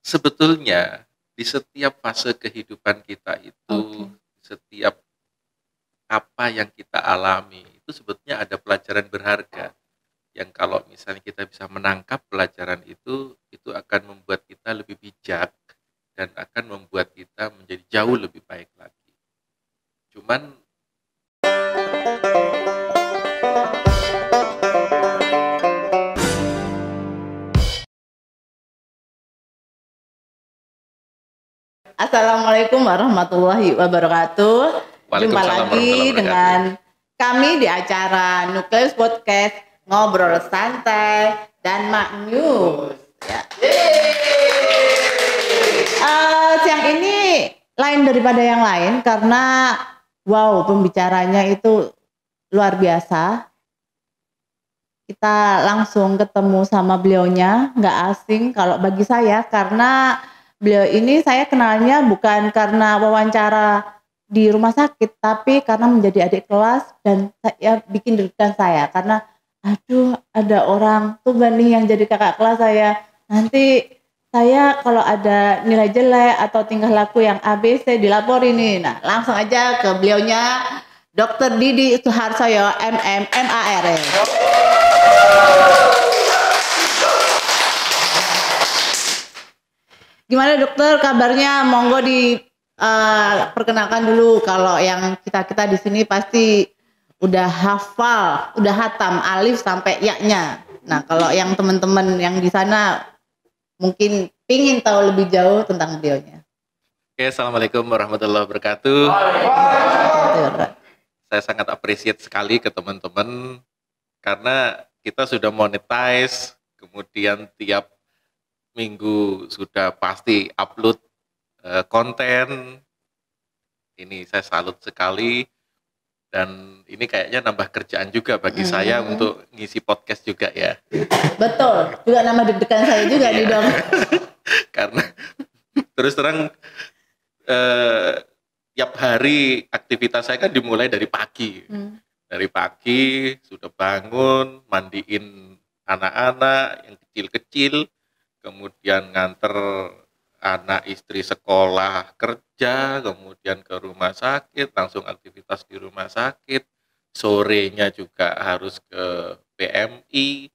Sebetulnya di setiap fase kehidupan kita itu, Oke. setiap apa yang kita alami itu sebetulnya ada pelajaran berharga yang kalau misalnya kita bisa menangkap pelajaran itu akan membuat kita lebih bijak dan akan membuat kita menjadi jauh lebih baik lagi. Cuman Assalamualaikum warahmatullahi wabarakatuh. Jumpa Waalaikumsalam lagi warahmatullahi wabarakatuh. dengan kami di acara Nukleus Podcast Ngobrol Santai dan Maknyus. Ya. Siang ini lain daripada yang lain karena wow, pembicaranya itu luar biasa. Kita langsung ketemu sama beliaunya, nggak asing kalau bagi saya karena beliau ini saya kenalnya bukan karena wawancara di rumah sakit, tapi karena menjadi adik kelas dan saya bikin deg-degan saya karena aduh ada orang Tuban nih yang jadi kakak kelas saya. Nanti saya kalau ada nilai jelek atau tingkah laku yang ABC dilaporin nih. Nah langsung aja ke beliaunya Dr. Didi Suharsoyo MM MAR. Gimana dokter kabarnya? Monggo perkenalkan dulu. Kalau yang kita di sini pasti udah hafal, udah hatam alif sampai ya-nya. Nah kalau yang teman-teman yang di sana mungkin pingin tahu lebih jauh tentang beliaunya. Oke, assalamualaikum warahmatullahi wabarakatuh. Saya sangat appreciate sekali ke teman-teman karena kita sudah monetize, kemudian tiap minggu sudah pasti upload konten. Ini saya salut sekali dan ini kayaknya nambah kerjaan juga bagi saya untuk ngisi podcast juga ya. Betul, juga nama deg-degan saya juga nih dong. Karena terus terang tiap hari aktivitas saya kan dimulai dari pagi. Dari pagi sudah bangun, mandiin anak-anak yang kecil-kecil, kemudian nganter anak istri sekolah kerja, kemudian ke rumah sakit, langsung aktivitas di rumah sakit, sorenya juga harus ke PMI,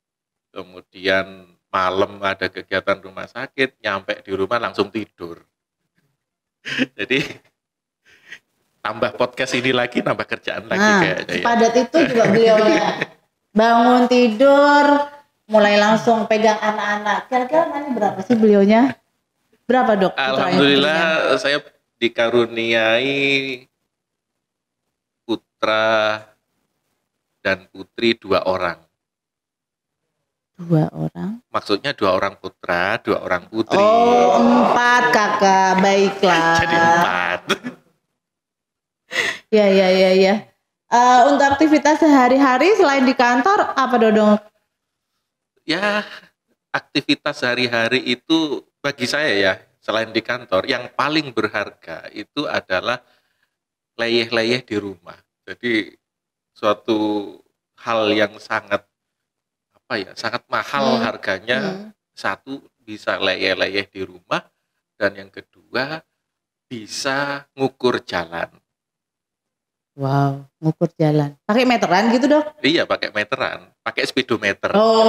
kemudian malam ada kegiatan rumah sakit, nyampe di rumah langsung tidur. Jadi tambah podcast ini lagi, nambah kerjaan lagi kayaknya ya. Padat itu juga beliaunya. Bangun tidur, mulai langsung pegang anak-anak. Kira-kira nanti berapa sih beliaunya? Berapa dok? Alhamdulillah saya dikaruniai putra dan putri 2 orang. 2 orang? Maksudnya 2 orang putra, 2 orang putri. Oh 4 kakak, baiklah. Jadi 4. Ya. Untuk aktivitas sehari-hari selain di kantor apa Dodong? Ya, aktivitas sehari-hari itu bagi saya ya, selain di kantor, yang paling berharga itu adalah leyeh-leyeh di rumah. Jadi suatu hal yang sangat sangat mahal harganya. Satu, bisa leyeh-leyeh di rumah, dan yang kedua bisa ngukur jalan. Wow, ngukur jalan. Pakai meteran gitu dok? Iya, pakai meteran, pakai speedometer. Oh,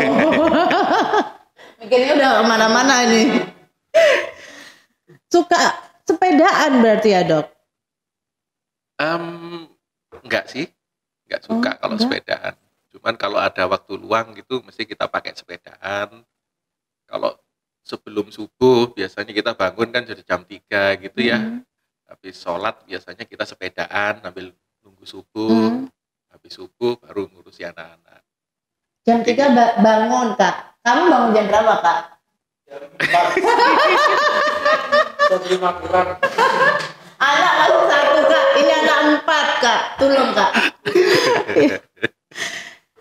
mikirnya udah kemana-mana nih. Suka sepedaan berarti ya dok? Enggak sih, enggak suka kalau sepedaan. Cuman kalau ada waktu luang gitu, mesti kita pakai sepedaan. Kalau sebelum subuh, biasanya kita bangun kan sudah jam 3 gitu ya. Habis sholat biasanya kita sepedaan sambil nunggu subuh. Habis subuh baru ngurusi anak-anak. Jam 3 bangun kak. Kamu bangun jam berapa kak? Jam 4. Jam 5 kurang. Anak masih 1 kak. Ini anak 4 kak. Tolong kak.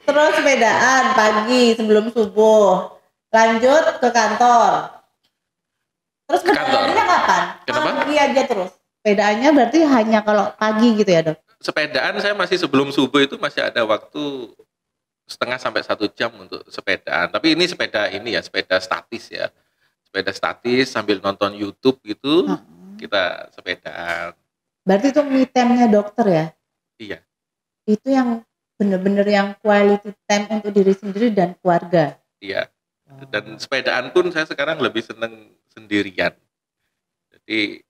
Terus sepedaan pagi sebelum subuh. Lanjut ke kantor. Terus sepedaannya kapan? Kenapa? Pagi aja terus. Sepedaannya berarti hanya kalau pagi gitu ya dok? Sepedaan saya masih sebelum subuh itu masih ada waktu setengah sampai 1 jam untuk sepedaan. Tapi ini sepeda statis ya. sepeda statis sambil nonton YouTube gitu, Heeh. kita sepedaan. Berarti itu me time-nya dokter ya? Iya, Itu yang bener-bener yang quality time untuk diri sendiri dan keluarga. iya. Dan sepedaan pun saya sekarang lebih seneng sendirian. Jadi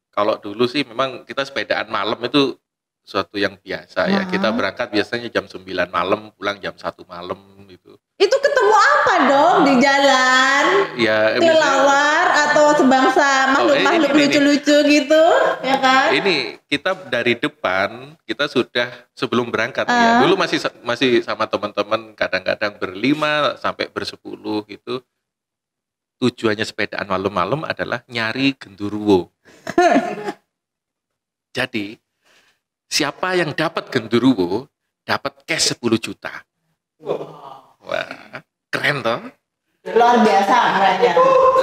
kalau dulu sih memang kita sepedaan malam itu suatu yang biasa ya. Kita Heeh. berangkat biasanya jam 9 malam, pulang jam 1 malam gitu. Itu ketemu apa dong di jalan? Ya biasanya Kelelawar atau sebangsa makhluk-makhluk ini. lucu-lucu gitu, ya kan? ini kita dari depan kita sudah sebelum berangkat Ah. ya. Dulu masih sama teman-teman kadang-kadang berlima sampai bersepuluh gitu. Tujuannya sepedaan malam-malam adalah nyari genderuwo. Jadi siapa yang dapat genderuwo dapat cash 10 juta. Wah, keren toh? Luar biasa kerennya.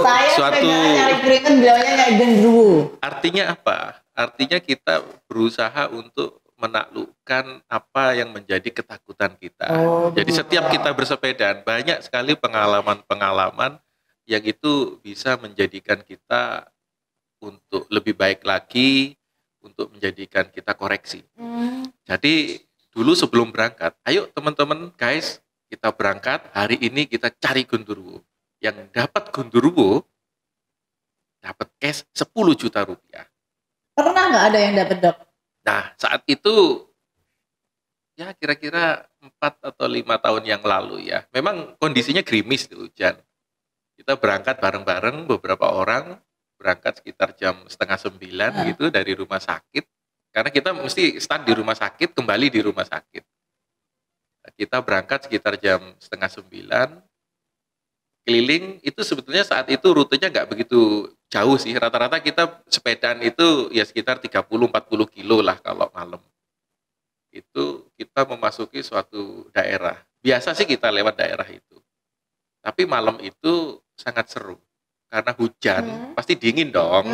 Saya Suatu- sepedaan nyari keringet, beliaunya nyari genderuwo. Artinya apa? Artinya kita berusaha untuk menaklukkan apa yang menjadi ketakutan kita. Oh, Jadi begitu. setiap kita bersepedaan banyak sekali pengalaman-pengalaman yang itu bisa menjadikan kita untuk lebih baik lagi, untuk menjadikan kita koreksi. Jadi dulu sebelum berangkat, ayo teman-teman guys, kita berangkat hari ini kita cari genderuwo. Yang dapat genderuwo dapat cash 10 juta rupiah. Pernah nggak ada yang dapat dok? Nah, saat itu ya kira-kira 4 atau 5 tahun yang lalu ya. Memang kondisinya gerimis tuh, hujan. Kita berangkat bareng-bareng beberapa orang, berangkat sekitar jam 8:30 gitu dari rumah sakit. Karena kita mesti start di rumah sakit, kembali di rumah sakit. Kita berangkat sekitar jam 8:30, keliling itu sebetulnya saat itu rutenya nggak begitu jauh sih. Rata-rata kita sepedaan itu ya sekitar 30-40 kilo lah kalau malam. Itu kita memasuki suatu daerah. Biasa sih kita lewat daerah itu. Tapi malam itu sangat seru. Karena hujan, pasti dingin dong.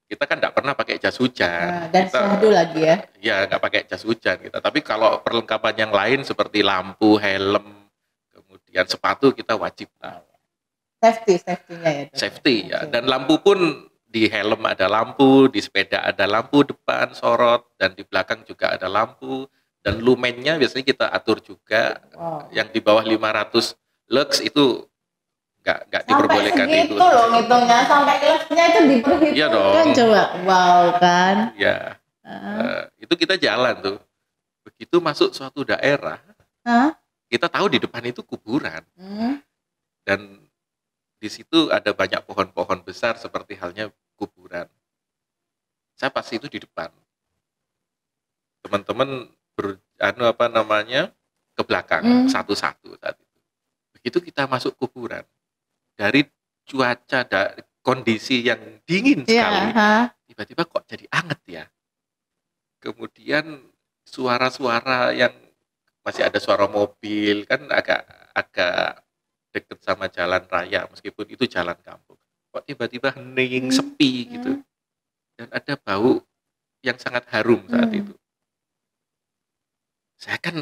Kita kan nggak pernah pakai jas hujan. Dan Kita, syahdu lagi ya. ya nggak pakai jas hujan kita. Tapi kalau perlengkapan yang lain seperti lampu, helm, kemudian sepatu kita wajib lah. Safety-nya ya dok. Safety ya. Oke. Dan lampu pun di helm ada lampu, di sepeda ada lampu depan sorot, dan di belakang juga ada lampu. Dan lumennya biasanya kita atur juga. Wow. Yang di bawah 500 lux itu nggak diperbolehkan sampai itu. segitu loh ngitungnya, sampai kelasnya itu diperhitungkan. Iya dong. Coba, wow kan. Ya, Hah? itu kita jalan tuh. Begitu masuk suatu daerah, Hah? kita tahu di depan itu kuburan. Hmm? Dan di situ ada banyak pohon-pohon besar seperti halnya kuburan. Saya pas itu di depan. Teman-teman ke belakang satu-satu saat itu. Begitu kita masuk kuburan, dari cuaca kondisi yang dingin sekali, tiba-tiba kok jadi anget ya. Kemudian suara-suara yang masih ada suara mobil, kan agak deket sama jalan raya meskipun itu jalan kampung. Kok tiba-tiba hening, sepi gitu. Dan ada bau yang sangat harum saat itu. Saya kan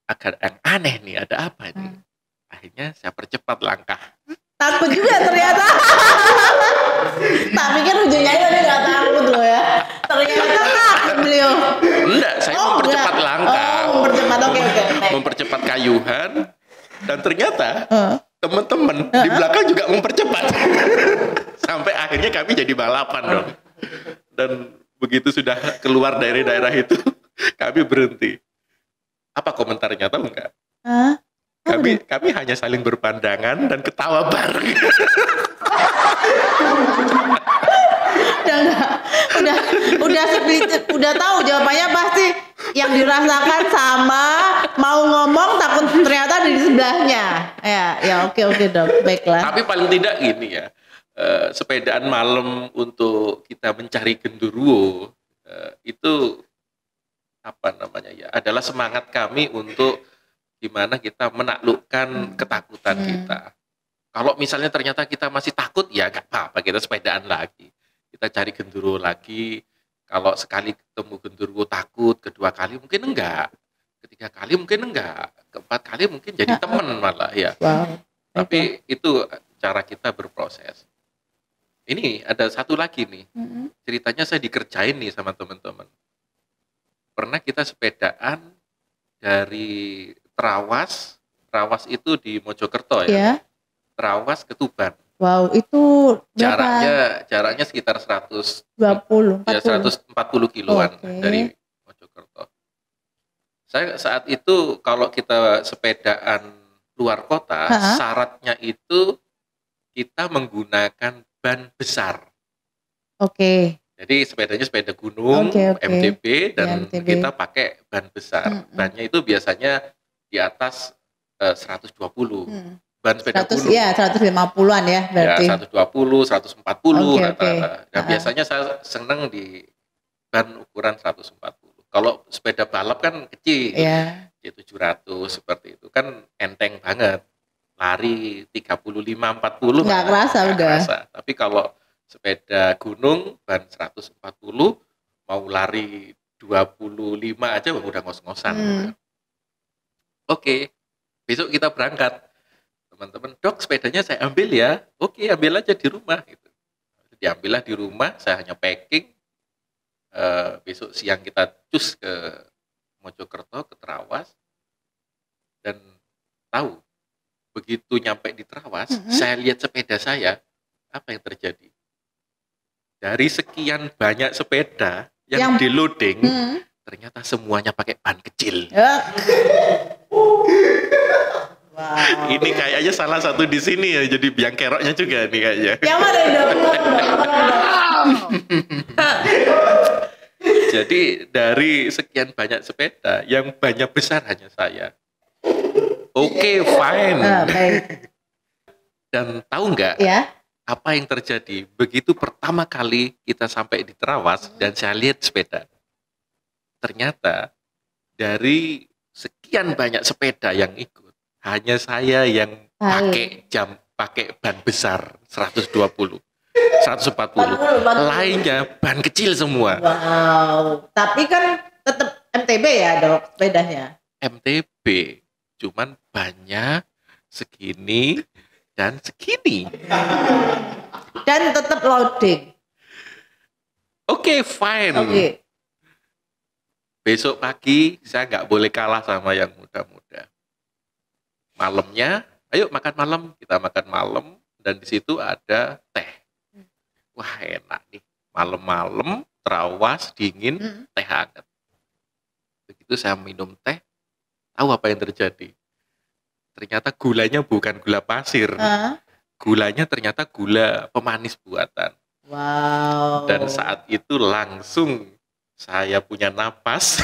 agak yang aneh nih, ada apa ini? Akhirnya saya percepat langkah. Takut juga ternyata. Tak pikir ujungnya tadi nggak takut loh ya. Ternyata takut beliau. Enggak, saya mempercepat enggak. langkah. Oh, mempercepat, oke. Mempercepat kayuhan. Dan ternyata teman-teman di belakang juga mempercepat. Sampai akhirnya kami jadi balapan dong. Dan begitu sudah keluar dari daerah itu, kami berhenti. Apa komentarnya, tahu nggak? Hah? Kami hanya saling berpandangan dan ketawa bareng. udah tahu jawabannya pasti yang dirasakan sama, mau ngomong takut ternyata di sebelahnya. Ya oke dok, baiklah. Tapi paling tidak gini ya, sepedaan malam untuk kita mencari genderuwo itu adalah semangat kami untuk gimana kita menaklukkan ketakutan kita. Kalau misalnya ternyata kita masih takut, ya nggak apa-apa, kita sepedaan lagi. Kita cari genderuwo lagi. Kalau sekali ketemu genderuwo takut, kedua kali mungkin enggak. Ketiga kali mungkin enggak. Keempat kali mungkin jadi teman malah ya. Wow. Tapi itu cara kita berproses. Ini ada satu lagi nih. Mm-mm. Ceritanya saya dikerjain nih sama teman-teman. Pernah kita sepedaan dari Trawas. Trawas itu di Mojokerto ya. Ya. Trawas ke Tuban. Wow, itu berapa? Jaraknya sekitar 100 20, ya 40. 140 kiloan Oke. dari Mojokerto. Saya saat itu kalau kita sepedaan luar kota, Ha-ha. syaratnya itu kita menggunakan ban besar. Oke. Jadi sepedanya sepeda gunung, Oke. MTB, dan Ya, MTB. kita pakai ban besar. Mm-mm. Bannya itu biasanya di atas 120. Hmm. Ban sepeda 100 gunung. ya, 150-an ya berarti. Ya, 120, 140 Oke, rata-rata. Dan Ha-ha. biasanya saya seneng di ban ukuran 140. Kalau sepeda balap kan kecil, Ya. ya 700 seperti itu. Kan enteng banget. Lari 35, 40 Nggak kerasa nggak udah. kerasa. Tapi kalau sepeda gunung ban 140 mau lari 25 aja udah ngos-ngosan. Hmm. Oke, besok kita berangkat. Teman-teman, Dok, sepedanya saya ambil ya. Oke, ambil aja di rumah gitu. Diambillah di rumah, saya hanya packing. Besok siang kita cus ke Mojokerto, ke Trawas. Dan tahu, begitu nyampe di Trawas, saya lihat sepeda saya, apa yang terjadi? Dari sekian banyak sepeda yang di loading, ternyata semuanya pakai ban kecil. Ya. Wow. Ini kayaknya salah satu di sini ya, jadi biang keroknya juga nih kayaknya. Yang mana dong? Jadi dari sekian banyak sepeda, yang banyak besar hanya saya. Oke, fine. Baik. Dan tahu nggak Ya. apa yang terjadi? Begitu pertama kali kita sampai di Trawas dan saya lihat sepeda. Ternyata dari sekian banyak sepeda yang ikut, hanya saya yang pakai ban besar 120, 140. Lainnya ban kecil semua. Wow. Tapi kan tetap MTB ya, Dok, sepedanya. MTB, cuman bannya segini dan segini. Dan tetap loading. Oke, fine. Oke. Besok pagi saya nggak boleh kalah sama yang muda-muda. Malamnya, ayo makan malam. Kita makan malam dan di situ ada teh. Wah, enak nih. Malam-malam, Trawas, dingin, teh hangat. Begitu saya minum teh, tahu apa yang terjadi? Ternyata gulanya bukan gula pasir. Gulanya ternyata gula pemanis buatan. Wow. Dan saat itu langsung saya punya napas.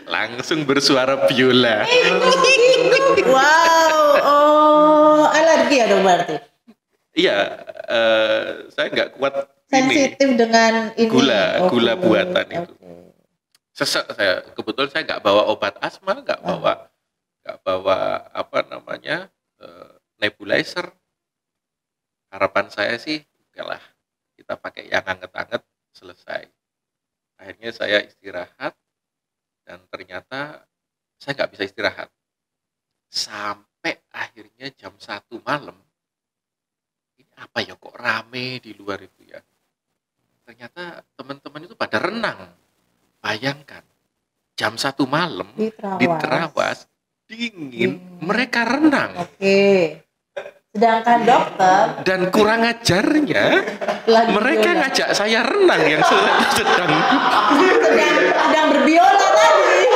Langsung bersuara biola. Wow. Oh, alergi ya dong berarti? Iya, saya nggak kuat sensitif ini. dengan ini. Gula buatan itu. Sesek saya. Kebetulan saya nggak bawa obat asma, nggak bawa apa namanya nebulizer. Harapan saya sih, lah kita pakai yang anget-anget, selesai. Akhirnya saya istirahat dan ternyata saya nggak bisa istirahat sampai akhirnya jam 1 malam. Ini apa ya, kok rame di luar itu ya? Ternyata teman-teman itu pada renang. Bayangkan jam 1 malam di Trawas dingin, mereka renang. Oke. Sedangkan dokter dan kurang ajarnya mereka ngajak saya renang yang sedang berbiola tadi.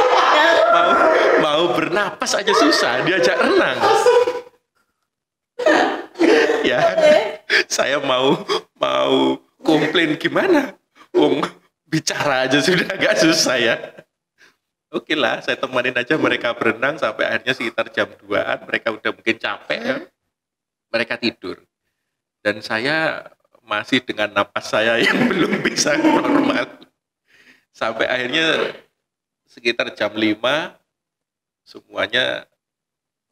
Mau bernapas aja susah, diajak renang. Ya, saya mau komplain gimana? Bicara aja sudah agak susah ya. Oke lah, saya temanin aja mereka berenang sampai akhirnya sekitar jam 2-an, mereka udah mungkin capek ya. Mereka tidur. Dan saya masih dengan napas saya yang belum bisa normal. Sampai akhirnya sekitar jam 5 semuanya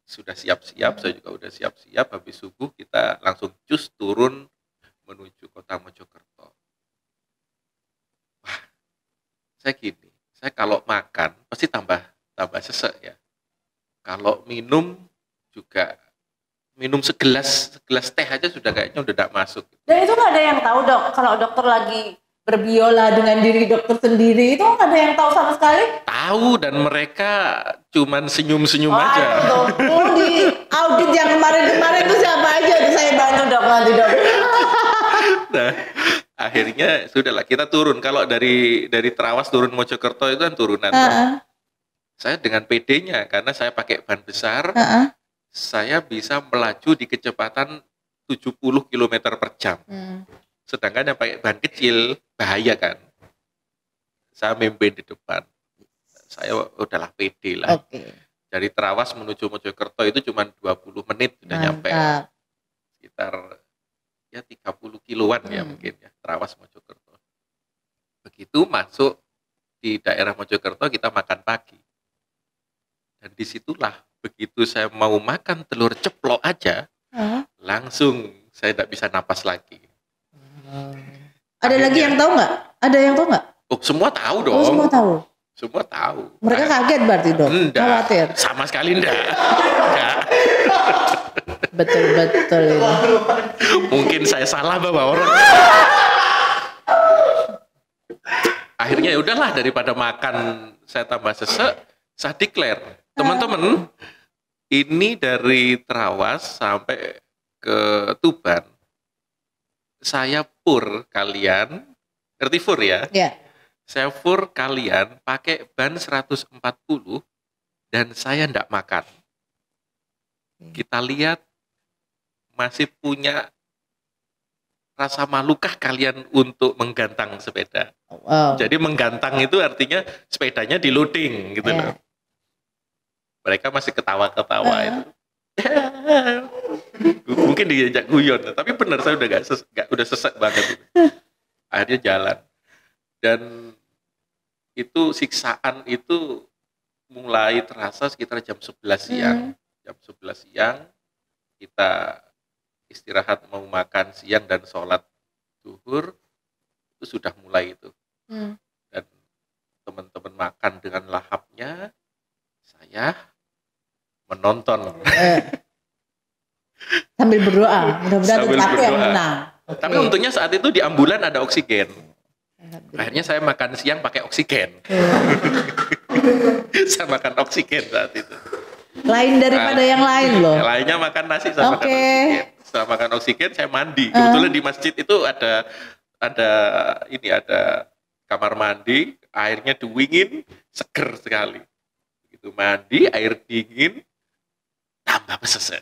sudah siap-siap, saya juga udah siap-siap. Habis subuh kita langsung cus turun menuju kota Mojokerto. Wah, saya gini, saya kalau makan pasti tambah sesek ya. Kalau minum minum segelas teh aja sudah kayaknya udah tidak masuk. Dan itu nggak ada yang tahu dok, kalau dokter lagi berbiola dengan diri dokter sendiri itu nggak ada yang tahu sama sekali. Tahu, dan mereka cuman senyum-senyum aja. Aduh, di audit yang kemarin tuh siapa aja tuh saya bantu dok nanti dok. Nah, akhirnya sudahlah kita turun. Kalau dari Trawas turun Mojokerto itu kan turunan. Saya dengan PD-nya karena saya pakai ban besar, saya bisa melaju di kecepatan 70 km per jam. Sedangkan yang pakai ban kecil bahaya kan. Saya mimpin di depan. Saya udahlah PD lah. Dari Trawas menuju Mojokerto itu cuma 20 menit sudah nyampe. Sekitar ya 30 kiloan ya mungkin ya, Trawas Mojokerto. Begitu masuk di daerah Mojokerto kita makan pagi. Dan disitulah begitu saya mau makan telur ceplok aja, langsung saya tidak bisa napas lagi. Ada lagi yang tahu nggak? Ada yang tahu nggak? Oh, semua tahu dong. Oh, semua tahu. Semua tahu. Mereka kaget berarti dong? Enggak. Khawatir? Sama sekali enggak. Enggak. Betul. Mungkin saya salah bawa orang. Akhirnya ya udahlah, daripada makan saya tambah sesek, saya declare, teman-teman, ini dari Trawas sampai ke Tuban, saya pur kalian, ngerti pur ya? Ya. Saya pur kalian pakai ban 140 dan saya ndak makan. Kita lihat masih punya rasa malukah kalian untuk menggantang sepeda. Jadi menggantang itu artinya sepedanya di loading gitu loh. Mereka masih ketawa-ketawa itu. Mungkin diajak guyon, tapi benar saya udah sesek banget. Akhirnya jalan. Dan itu siksaan itu mulai terasa sekitar jam 11 siang. Jam 11 siang kita istirahat mau makan siang dan sholat zuhur, itu sudah mulai itu. Dan teman-teman makan dengan lahapnya, saya menonton. Sambil berdoa, mudah-mudahan aku yang menang. Tapi untungnya saat itu di ambulan ada oksigen. Akhirnya saya makan siang pakai oksigen. Saya makan oksigen saat itu. Lain daripada yang lain loh. Lainnya makan nasi, saya makan oksigen. Setelah makan oksigen saya mandi. Kebetulan di masjid itu ada kamar mandi, airnya dingin, seger sekali. Begitu mandi, air dingin, tambah pesesek.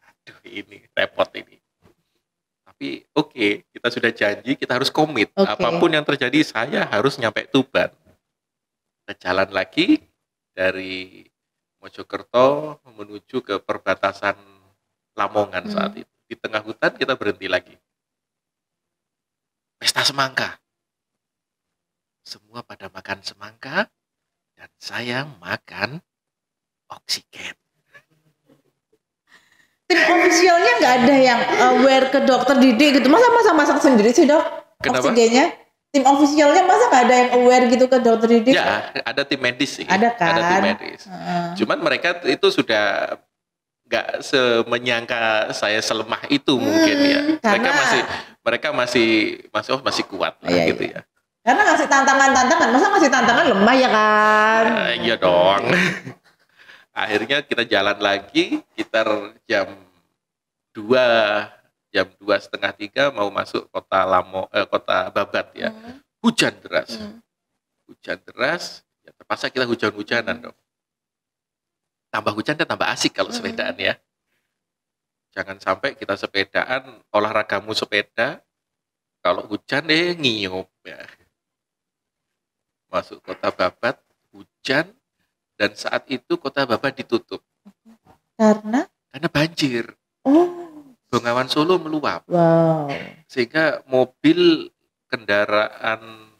Aduh, ini repot ini. Tapi oke, kita sudah janji, kita harus komit. Apapun yang terjadi, saya harus nyampe Tuban. Kita jalan lagi dari Mojokerto menuju ke perbatasan Lamongan saat itu. Di tengah hutan kita berhenti lagi. Pesta semangka. Semua pada makan semangka dan saya makan oksigen. Tim ofisialnya nggak ada yang aware ke dokter Didik gitu. Masa masak sendiri sih dok? Kenapa? Oksigennya? Tim ofisialnya masa nggak ada yang aware gitu ke dokter Didik? Ya, ada tim medis sih. Ada kan? Ada tim medis. Cuman mereka itu sudah nggak semenyangka saya selemah itu mungkin ya. Mereka masih kuat lah gitu ya. Karena ngasih tantangan, masa ngasih tantangan lemah ya kan? Iya dong. Akhirnya kita jalan lagi, sekitar jam 2:30 mau masuk kota Babat ya. Hujan deras. Hujan deras, ya terpaksa kita hujan-hujanan dong. Tambah hujan dan tambah asik kalau sepedaan ya. Jangan sampai kita sepedaan, olahragamu sepeda, kalau hujan ngiyup ya. Masuk kota Babat, hujan, dan saat itu kota Babat ditutup. Karena banjir. Bengawan Solo meluap. Wow. Sehingga mobil kendaraan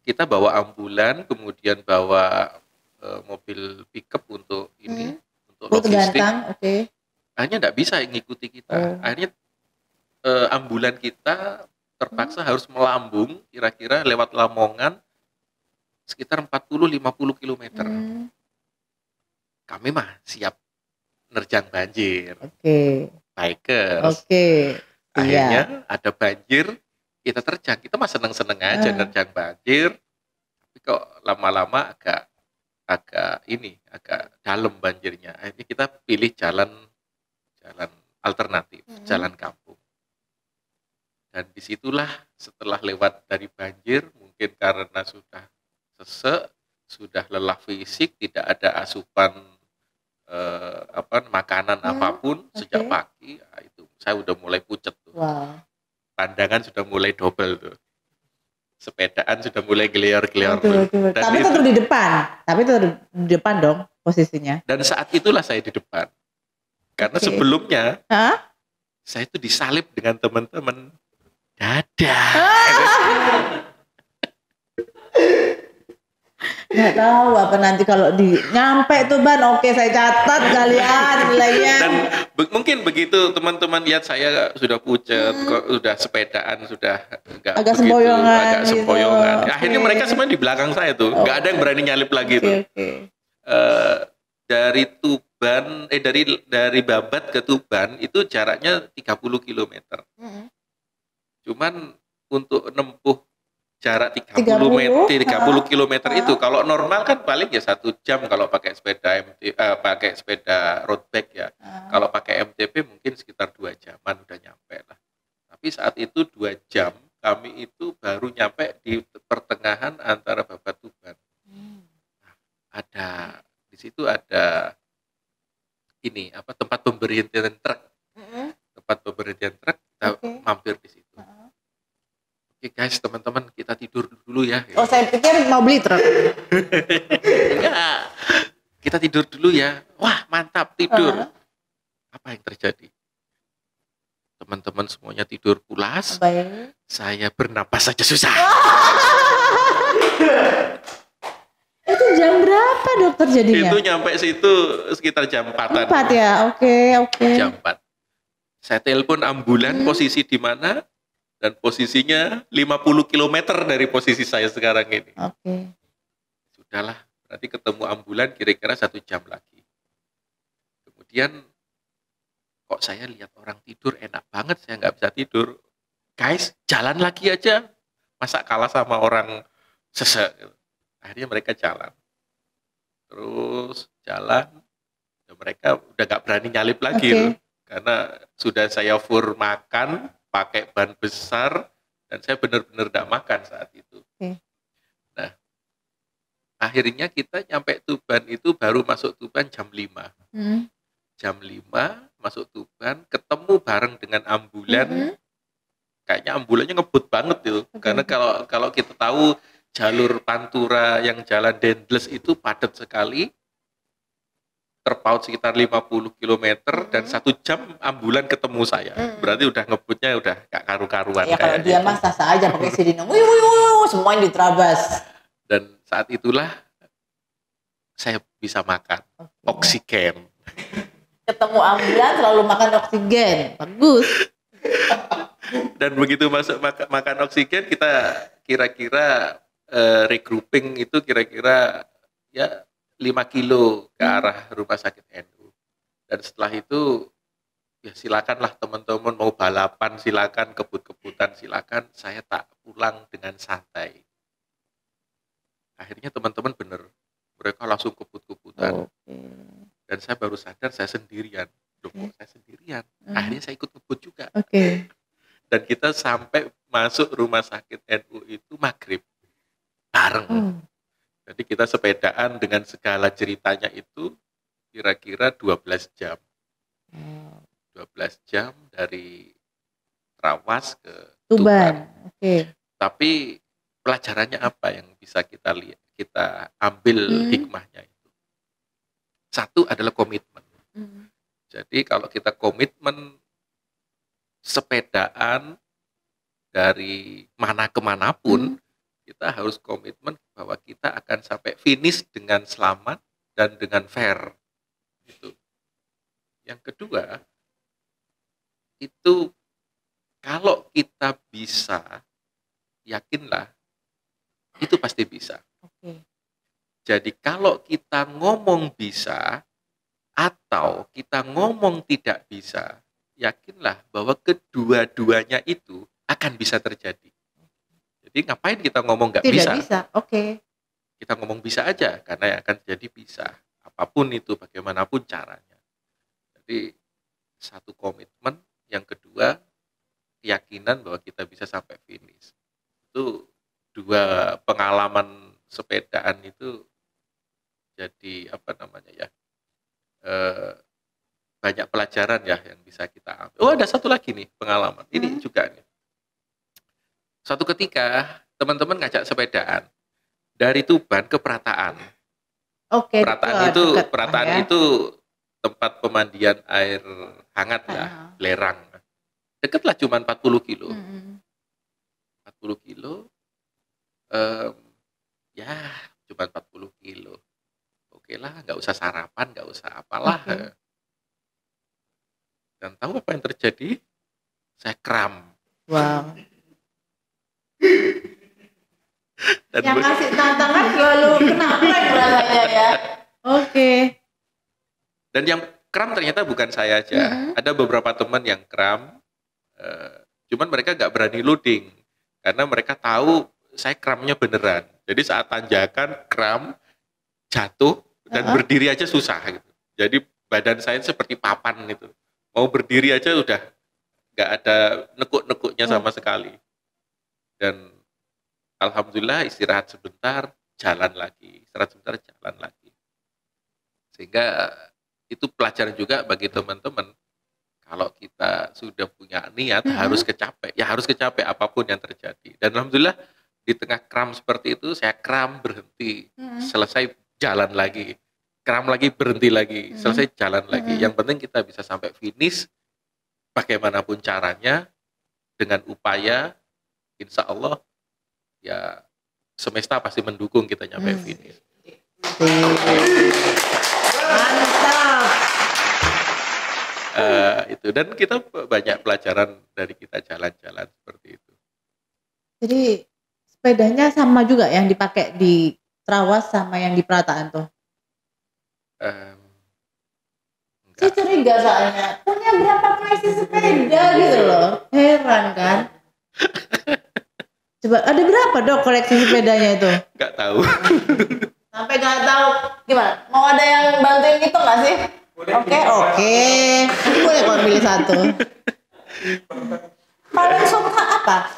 kita bawa ambulan, kemudian bawa mobil pickup untuk ini, untuk logistik. Akhirnya tidak bisa ngikuti kita. Akhirnya ambulan kita terpaksa harus melambung, kira-kira lewat Lamongan sekitar 40-50 km. Kami mah siap nerjang banjir. Oke. Bikers. Oke. Akhirnya ada banjir, kita terjang. Kita mah seneng-seneng aja nerjang banjir. Tapi kok lama-lama agak dalam banjirnya. Akhirnya kita pilih jalan alternatif, jalan kampung. Dan disitulah setelah lewat dari banjir, mungkin karena sudah sesek, sudah lelah fisik, tidak ada asupan makanan apapun sejak pagi, itu saya udah mulai pucet tuh. Wow. Pandangan sudah mulai double tuh. Sepedaan sudah mulai geliar-geliar. Tapi tetap di depan dong posisinya. Dan saat itulah saya di depan. Karena sebelumnya saya itu disalib dengan teman-teman. Dadah. Nggak tahu apa nanti kalau nyampe Tuban, oke saya catat kalian nilainya. Dan mungkin begitu teman-teman lihat saya sudah pucet, kok udah sepedaan, sudah agak sempoyongan. Gitu. Akhirnya mereka semua di belakang saya tuh, nggak ada yang berani nyalip lagi tuh. Dari Tuban, dari Babat ke Tuban itu jaraknya 30 km. Cuman untuk menempuh jarak 30 km itu kalau normal kan paling ya 1 jam kalau pakai sepeda road bike ya. Kalau pakai MTB mungkin sekitar 2 jaman udah nyampe lah. Tapi saat itu 2 jam kami itu baru nyampe di pertengahan antara Babat Tuban. Di situ ada tempat pemberhentian truk. Tempat pemberhentian truk, kita mampir di situ. Oke guys, teman-teman, kita tidur dulu ya. Oh, saya pikir mau beli truk. Enggak. Kita tidur dulu ya. Wah, mantap tidur. Apa yang terjadi? Teman-teman semuanya tidur pulas. Saya bernapas saja susah. Itu jam berapa dokter jadinya? Itu nyampe situ sekitar jam 4-an. 4 ya, oke. Jam 4. Saya telepon ambulan posisi di mana, dan posisinya 50 km dari posisi saya sekarang ini. Oke. Sudahlah, berarti ketemu ambulan kira-kira 1 jam lagi. Kemudian, kok saya lihat orang tidur enak banget, saya nggak bisa tidur. Guys, jalan lagi aja. Masa kalah sama orang sesek. Akhirnya mereka jalan. Terus jalan, ya mereka udah nggak berani nyalip lagi loh. Karena sudah saya fur makan, pakai ban besar, dan saya benar-benar tidak makan saat itu. Nah, akhirnya kita nyampe Tuban itu baru masuk Tuban jam 5. Jam 5 masuk Tuban, ketemu bareng dengan ambulan. Kayaknya ambulannya ngebut banget itu. Karena kalau kita tahu jalur Pantura yang jalan Dendles itu padat sekali. Terpaut sekitar 50 km dan 1 jam ambulan ketemu saya. Berarti udah ngebutnya udah gak karu-karuan. Ya kalau dia mah sah aja pakai sirine. Semuanya diterabas. Dan saat itulah saya bisa makan oksigen. Ketemu ambulan selalu makan oksigen. Bagus. Dan begitu masuk makan oksigen, kita kira-kira regrouping itu kira-kira ya 5 kilo ke arah rumah sakit NU. Dan setelah itu ya silakanlah teman-teman mau balapan, silakan kebut-kebutan, silakan. Saya tak pulang dengan santai. Akhirnya teman-teman bener, mereka langsung kebut-kebutan. Dan saya baru sadar saya sendirian. Loh, kok saya sendirian? Akhirnya saya ikut ngebut juga. Dan kita sampai masuk rumah sakit NU itu maghrib bareng. Jadi kita sepedaan dengan segala ceritanya itu kira-kira 12 jam. 12 jam dari Trawas ke Tuban. Tapi pelajarannya apa yang bisa kita lihat, kita ambil hikmahnya itu? Satu adalah komitmen. Jadi kalau kita komitmen sepedaan dari mana ke manapun, kita harus komitmen bahwa kita akan sampai finish dengan selamat dan dengan fair. Gitu. Yang kedua, itu kalau kita bisa, yakinlah, itu pasti bisa. Jadi kalau kita ngomong bisa, atau kita ngomong tidak bisa, yakinlah bahwa kedua-duanya itu akan bisa terjadi. Jadi ngapain kita ngomong nggak bisa? Tidak bisa, oke. Kita ngomong bisa aja, karena yang akan terjadi bisa. Apapun itu, bagaimanapun caranya. Jadi satu komitmen, yang kedua keyakinan bahwa kita bisa sampai finish. Itu dua pengalaman sepedaan itu jadi apa namanya ya, banyak pelajaran ya yang bisa kita ambil. Oh, ada satu lagi nih pengalaman. Ini juga nih. Suatu ketika teman-teman ngajak sepedaan dari Tuban ke Prataan. Oke. Prataan itu tempat pemandian air hangat lah, belerang. Deket lah, cuma 40 kilo. 40 kilo, ya cuma 40 kilo. Oke lah, nggak usah sarapan, nggak usah apalah. Dan tahu apa yang terjadi? Saya kram. Wow. Dan yang ngasih tantangan selalu kena prank rasanya ya. Oke. Dan yang kram ternyata bukan saya aja. Ada beberapa teman yang kram, cuman mereka nggak berani loading karena mereka tahu saya kramnya beneran. Jadi saat tanjakan kram, jatuh dan berdiri aja susah gitu. Jadi badan saya seperti papan gitu. Mau berdiri aja udah nggak ada nekuk-nekuknya sama sekali. Dan alhamdulillah istirahat sebentar, jalan lagi. Istirahat sebentar, jalan lagi. Sehingga itu pelajaran juga bagi teman-teman. Kalau kita sudah punya niat, harus kecapek. Ya harus kecapek apapun yang terjadi. Dan alhamdulillah di tengah kram seperti itu, saya kram, berhenti. Selesai, jalan lagi. Kram lagi, berhenti lagi. Selesai, jalan lagi. Yang penting kita bisa sampai finish, bagaimanapun caranya, dengan upaya, insya Allah, ya semesta pasti mendukung kita nyampe finish. Mantap. Itu, dan kita banyak pelajaran dari kita jalan-jalan seperti itu. Jadi sepedanya sama juga yang dipakai di Trawas sama yang di Prataan tuh? Saya curiga soalnya punya berapa koleksi sepeda gitu loh, heran kan? Coba ada berapa dok koleksi sepedanya itu? Nggak tahu. Sampai nggak tahu gimana? Mau ada yang bantuin gitu nggak sih? Oke. Boleh kok pilih satu. Paling suka apa?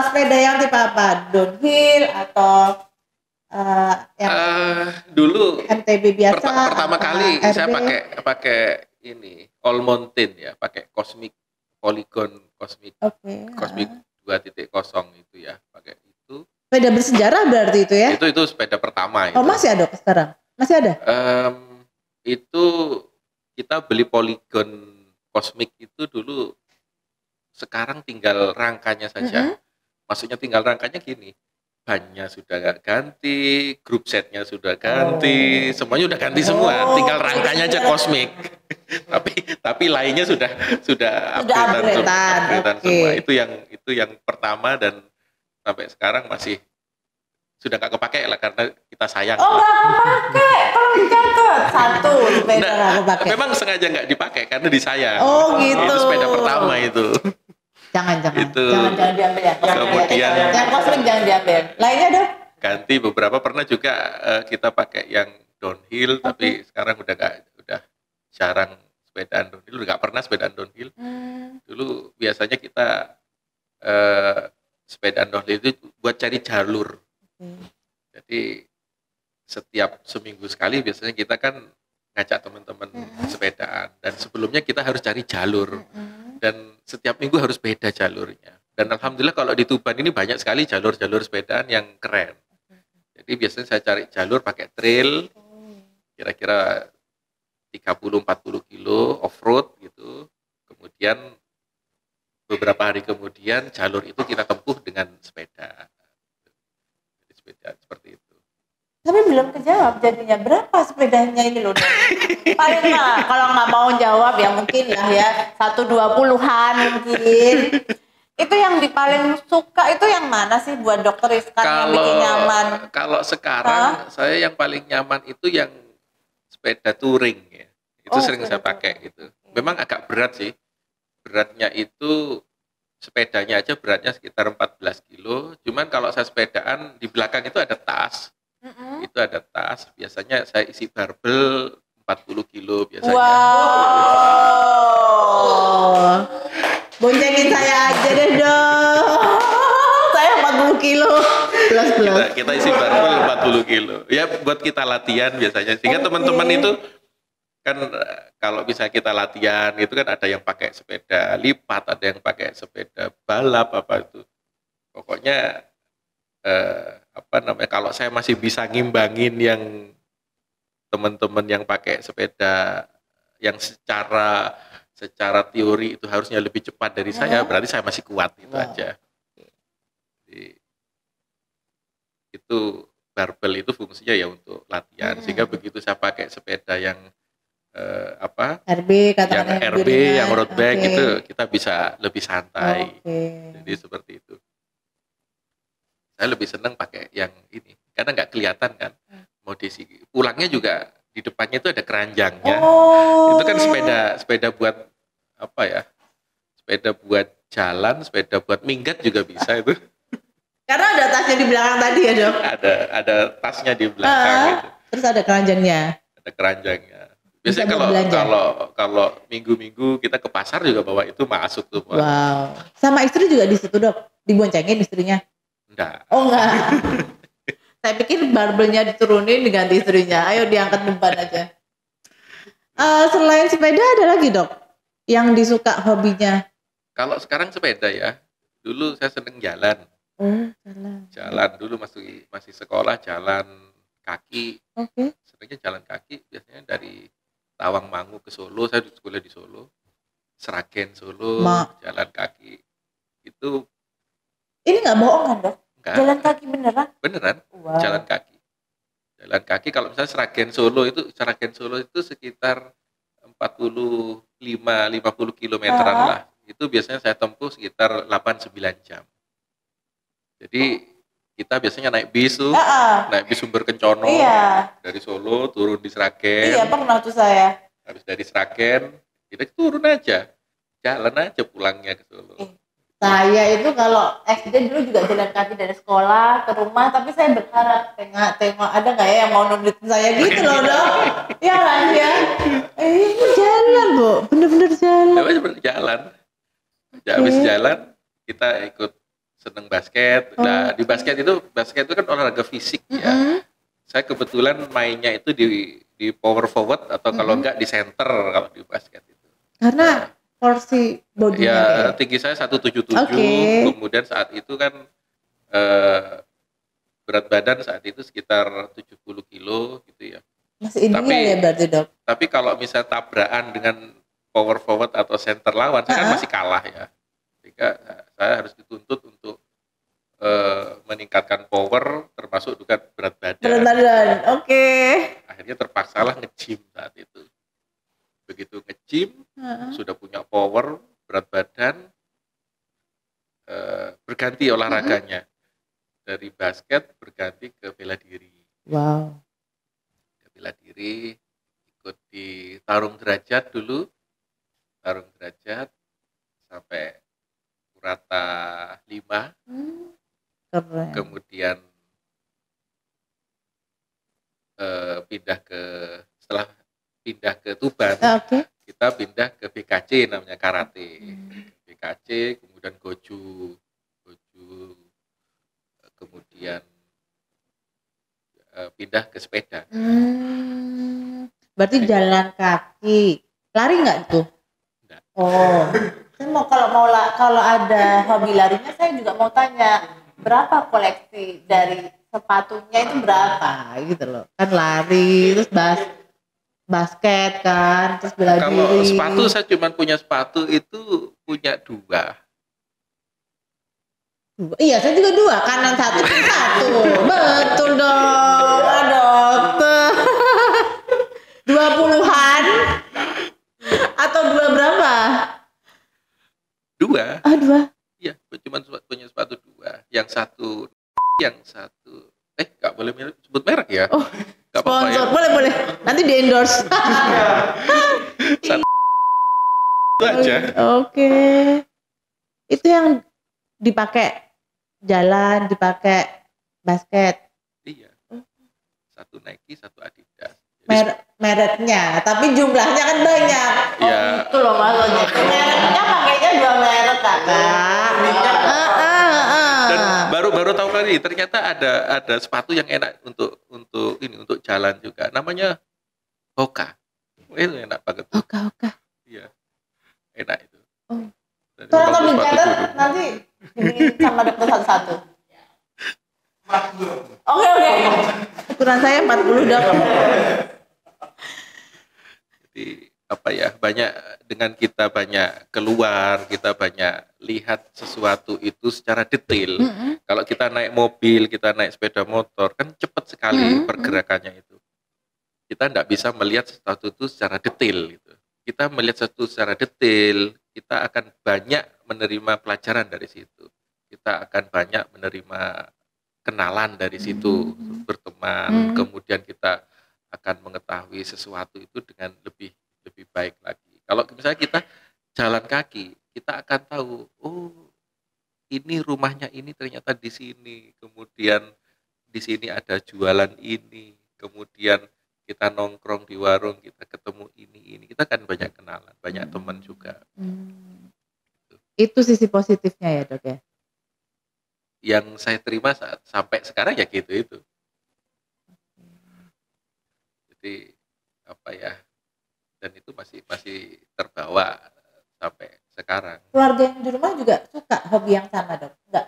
Sepeda yang tipe apa? Downhill atau yang dulu MTB biasa? Pertama kali RB? saya pakai ini All Mountain ya, pakai Cosmic Polygon Cosmic 2.0 itu ya, pakai itu. Sepeda bersejarah berarti itu ya? Itu sepeda pertama itu. Oh masih ada sekarang? Masih ada? Itu kita beli Polygon Cosmic itu dulu, sekarang tinggal rangkanya saja. Maksudnya tinggal rangkanya gini, bannya sudah nggak ganti, grup setnya sudah ganti, semuanya udah ganti semua, tinggal rangkanya aja Cosmic. tapi lainnya sudah upgrade-an semua. Itu yang pertama, dan sampai sekarang masih sudah nggak kepake lah karena kita sayang. Oh nggak kepake, kalau dicatat satu sepeda nggak kepake. Memang sengaja nggak dipakai karena disayang. Oh gitu. Itu sepeda pertama itu. Jangan itu. Jangan diambil ya. Kemudian yang Cosmic jangan diambil. Lainnya dong? Ganti beberapa, pernah juga kita pakai yang downhill, tapi sekarang udah jarang sepedaan downhill, udah nggak pernah sepedaan downhill. Dulu biasanya kita sepedaan downhill itu buat cari jalur. Jadi setiap seminggu sekali biasanya kita kan ngajak teman-teman sepedaan, dan sebelumnya kita harus cari jalur, dan setiap minggu harus beda jalurnya. Dan alhamdulillah kalau di Tuban ini banyak sekali jalur-jalur sepedaan yang keren. Jadi biasanya saya cari jalur pakai trail, kira-kira 30-40 kilo off-road gitu. Kemudian beberapa hari kemudian jalur itu kita tempuh dengan sepeda. Jadi sepeda seperti itu. Tapi belum kejawab jadinya berapa sepedanya ini loh. Paling lah kalau nggak mau jawab ya mungkin lah ya 120-an mungkin. Itu yang paling suka itu yang mana sih buat dokter Iskan yang bikin nyaman? Kalau sekarang saya yang paling nyaman itu yang sepeda touring ya. Itu sering saya pakai gitu. Memang agak berat sih. Beratnya itu sepedanya aja beratnya sekitar 14 kilo. Cuman kalau saya sepedaan di belakang itu ada tas. Itu ada tas. Biasanya saya isi barbel 40 kilo biasanya. Wow. Boncengin saya aja deh dong. Saya 40 kilo plus. Kita isi barbel 40 kilo. Ya buat kita latihan biasanya. Sehingga teman-teman itu kan kalau bisa kita latihan itu kan ada yang pakai sepeda lipat, ada yang pakai sepeda balap apa itu. Pokoknya kalau saya masih bisa ngimbangin yang teman-teman yang pakai sepeda yang secara teori itu harusnya lebih cepat dari saya, berarti saya masih kuat itu aja. Jadi, itu barbel itu fungsinya ya untuk latihan, sehingga begitu saya pakai sepeda yang RB yang RB, yang road bike itu kita bisa lebih santai. Jadi seperti itu. Saya lebih senang pakai yang ini karena nggak kelihatan kan. Modisi pulangnya juga di depannya itu ada keranjangnya. Itu kan sepeda buat apa ya? Sepeda buat jalan, sepeda buat minggat juga bisa itu. Karena ada tasnya di belakang tadi ya, Dok. Ada tasnya di belakang gitu. Terus ada keranjangnya. Ada keranjangnya. Biasanya kalau minggu-minggu kita ke pasar juga bawa itu masuk tuh. Wow. Sama istri juga di situ, Dok? Diboncengin istrinya? Enggak. Oh enggak. Saya pikir barbelnya diturunin diganti istrinya. Ayo diangkat beban aja. Selain sepeda ada lagi, Dok? Yang disuka hobinya? Kalau sekarang sepeda ya. Dulu saya seneng jalan. Jalan dulu masih sekolah jalan kaki. Seringnya jalan kaki biasanya dari Tawangmangu ke Solo, saya sekolah di Solo, Sragen Solo, jalan kaki. Itu ini nggak bohong kan, Dok? Enggak. Jalan kaki beneran? Beneran. Wow. Jalan kaki kalau misalnya Sragen Solo itu sekitar 50 kilometeran lah. Itu biasanya saya tempuh sekitar 8-9 jam. Jadi kita biasanya naik bis tuh, naik bis Sumber Kencono, dari Solo turun di Sragen. Iya, pernah tuh saya. Habis dari Sragen, kita turun aja, jalan aja pulangnya ke Solo. Saya itu kalau SD dulu juga jalan kaki dari sekolah ke rumah, tapi saya berharap tengok ada nggak ya yang mau nurutin saya gitu loh, Dok. Ya kan ya? Ini jalan, Bu, bener-bener jalan. Jalan. Habis jalan kita ikut seneng basket. Nah, di basket itu kan olahraga fisik ya. Saya kebetulan mainnya itu di power forward atau kalau enggak di center kalau di basket itu. Karena porsi bodinya ya tinggi saya 177. Kemudian saat itu kan berat badan saat itu sekitar 70 kilo gitu ya. Masih ideal ya berarti, Dok. Tapi kalau misalnya tabrakan dengan power forward atau center lawan, saya kan masih kalah ya. Sehingga saya harus dituntut untuk meningkatkan power termasuk juga berat badan. Akhirnya terpaksalah nge-gym saat itu. Begitu nge-gym, sudah punya power, berat badan, berganti olahraganya. Dari basket berganti ke bela diri. Wow. Bela diri, ikut di tarung derajat dulu. Tarung derajat sampai Purata 5. Keren. Kemudian setelah pindah ke Tuban, kita pindah ke BKC namanya karate. BKC, kemudian Goju, kemudian pindah ke sepeda. Berarti jalan kaki, lari nggak tuh? Enggak. Saya mau kalau ada hobi larinya, saya juga mau tanya berapa koleksi dari sepatunya itu berapa gitu loh? Kan lari, terus basket kan, terus bela diri. Kalau sepatu saya cuma punya sepatu itu punya 2. Iya, saya juga 2, kanan 1, kiri 1. Betul dong, dokter. 20-an atau 2 berapa? 2. 2. Iya, cuma punya sepatu 2. Yang satu nggak boleh sebut merek ya. Gak apa-apa ya. Sponsor, boleh. Nanti di endorse. Itu aja. Oke. Itu yang dipakai jalan, dipakai basket. Iya. Satu Nike, satu Adidas. Jadi Mereknya, tapi jumlahnya kan banyak. Iya. Itu loh maksudnya. Mereknya pakainya 2 merek kakak. dan baru tahu kali ternyata ada sepatu yang enak untuk jalan juga. Namanya Hoka. Itu enak banget. Oke. Iya. Enak itu. Oh. Dan Tolong memang kami sepatu catat gunung. nanti dibeli sama dokter satu-satu. Oke. Ukuran saya 40 dok. Jadi apa ya, banyak dengan kita banyak keluar, kita banyak lihat sesuatu itu secara detail. Kalau kita naik mobil, kita naik sepeda motor, kan cepat sekali pergerakannya itu. Kita tidak bisa melihat sesuatu itu secara detail gitu. Kita melihat sesuatu secara detail, kita akan banyak menerima pelajaran dari situ. Kita akan banyak menerima kenalan dari situ, berteman, kemudian kita akan mengetahui sesuatu itu dengan lebih baik lagi. Kalau misalnya kita jalan kaki, kita akan tahu, oh ini rumahnya ini ternyata di sini, kemudian di sini ada jualan ini, kemudian kita nongkrong di warung, kita ketemu ini, kita kan banyak kenalan, banyak teman juga. Itu sisi positifnya ya dok ya? Yang saya terima sampai sekarang ya gitu itu. Jadi apa ya? Dan itu masih terbawa sampai sekarang. Keluarga yang di rumah juga suka hobi yang sama dok? Enggak?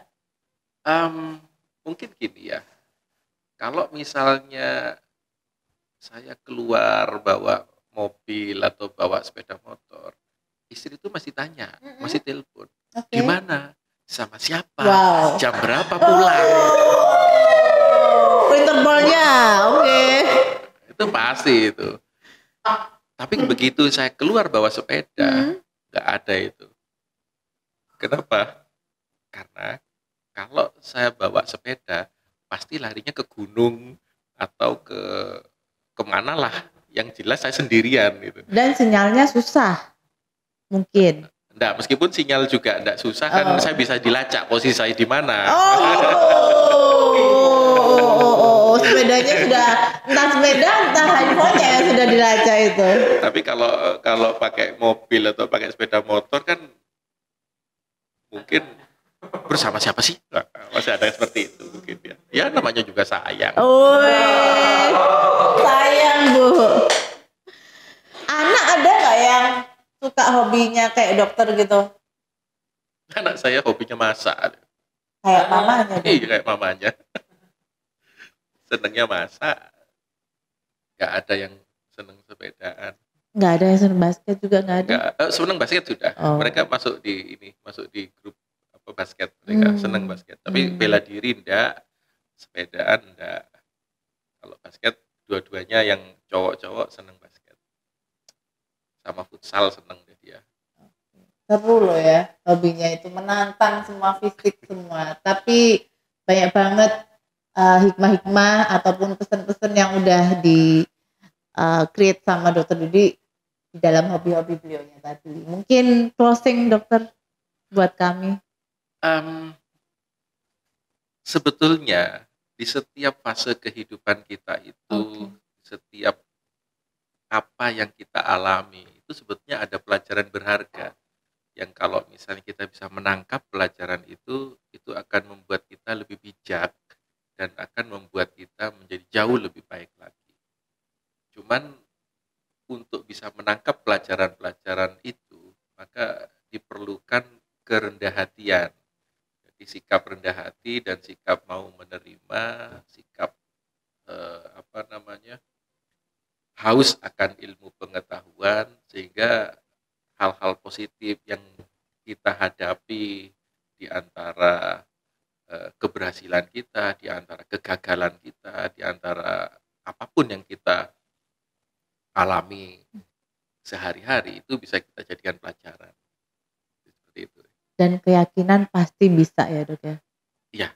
Mungkin gini ya. Kalau misalnya saya keluar bawa mobil atau bawa sepeda motor, istri itu masih tanya, masih telepon, di mana, sama siapa, jam berapa pulang. Intervalnya, oke. Itu pasti itu. Tapi begitu saya keluar bawa sepeda, nggak ada itu. Kenapa? Karena kalau saya bawa sepeda, pasti larinya ke gunung atau kemana lah. Yang jelas saya sendirian gitu. Dan sinyalnya susah, mungkin. Enggak, meskipun sinyal juga enggak susah kan, saya bisa dilacak posisi saya di mana. Sepedanya sudah, entah sepeda, entah handphonenya yang sudah dilacak itu. Tapi kalau pakai mobil atau pakai sepeda motor kan mungkin bersama siapa sih? Nah, masih ada seperti itu mungkin ya. Ya namanya juga sayang. Sayang Bu. Anak ada nggak yang suka hobinya kayak dokter gitu? Anak saya hobinya masak. Kayak mamanya. Iya kayak mamanya. Senengnya masak. Nggak ada yang seneng sepedaan. Nggak ada yang seneng basket juga nggak ada. Seneng basket sudah. Mereka masuk di grup basket, mereka seneng basket. Tapi bela diri enggak, sepedaan enggak. Kalau basket dua-duanya yang cowok-cowok seneng basket. Sama futsal seneng deh dia. Seru loh ya, hobinya itu menantang semua fisik semua. Tapi banyak banget hikmah-hikmah ataupun pesan-pesan yang udah di create sama Dokter Dudi di dalam hobi-hobi beliaunya tadi. Mungkin closing dokter buat kami. Sebetulnya di setiap fase kehidupan kita itu, setiap apa yang kita alami itu sebetulnya ada pelajaran berharga yang kalau misalnya kita bisa menangkap pelajaran itu akan membuat kita lebih bijak dan akan membuat kita menjadi jauh lebih baik lagi. Cuman untuk bisa menangkap pelajaran-pelajaran itu maka diperlukan kerendah hatian. Sikap rendah hati dan sikap mau menerima, sikap haus akan ilmu pengetahuan sehingga hal-hal positif yang kita hadapi di antara keberhasilan kita, di antara kegagalan kita, di antara apapun yang kita alami sehari-hari itu bisa kita jadikan pelajaran. Seperti itu. Dan keyakinan pasti bisa ya dok ya? Iya,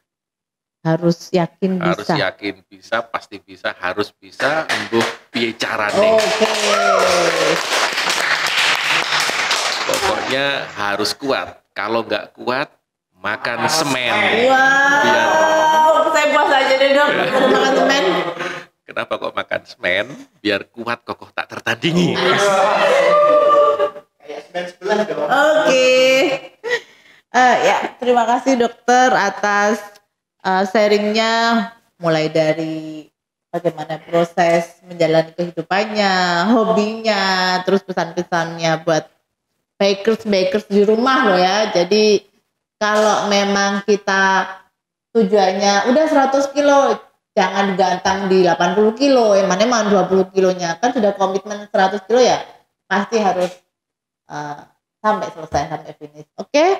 harus yakin Harus bisa. yakin bisa, pasti bisa, harus bisa, embuh piye carane. Oke. Pokoknya harus kuat. Kalau nggak kuat, makan semen. Wow, saya puas aja deh dok, makan semen. Kenapa kok makan semen? Biar kuat, kokoh, tak tertandingi. Kayak 9 dong. Oke. Ya, terima kasih dokter atas sharingnya, mulai dari bagaimana proses menjalani kehidupannya, hobinya, terus pesan-pesannya buat bakers di rumah loh ya. Jadi kalau memang kita tujuannya udah 100 kilo, jangan gantang di 80 kilo, yang mana emang 20 kilonya kan sudah komitmen 100 kilo ya, pasti harus sampai selesai, sampai finish. Oke?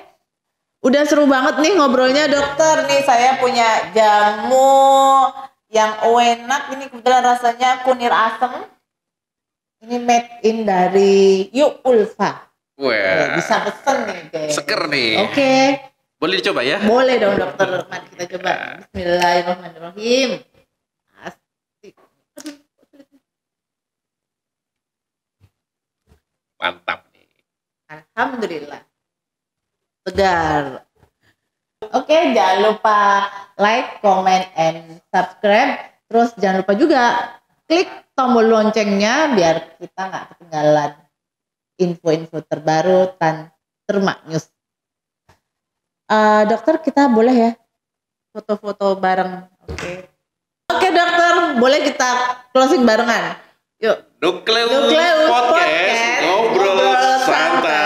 Udah seru banget nih ngobrolnya dokter. Nih saya punya jamu yang enak, ini kebetulan rasanya kunir asem. Ini made in dari Yuk Ulfa. Wah, Bisa pesen nih guys. seger nih. Oke. Boleh dicoba ya? Boleh dong dokter. Mari kita coba. Bismillahirrahmanirrahim. Asik. Mantap nih. Alhamdulillah. Segar. Oke, jangan lupa like, comment, and subscribe. Terus jangan lupa juga klik tombol loncengnya biar kita nggak ketinggalan info-info terbaru Tantermak News. Dokter, kita boleh ya foto-foto bareng? Oke dokter, boleh kita closing barengan? Yuk. Nukleus Nukleus Podcast, Podcast. ngobrol Ngobrol santai.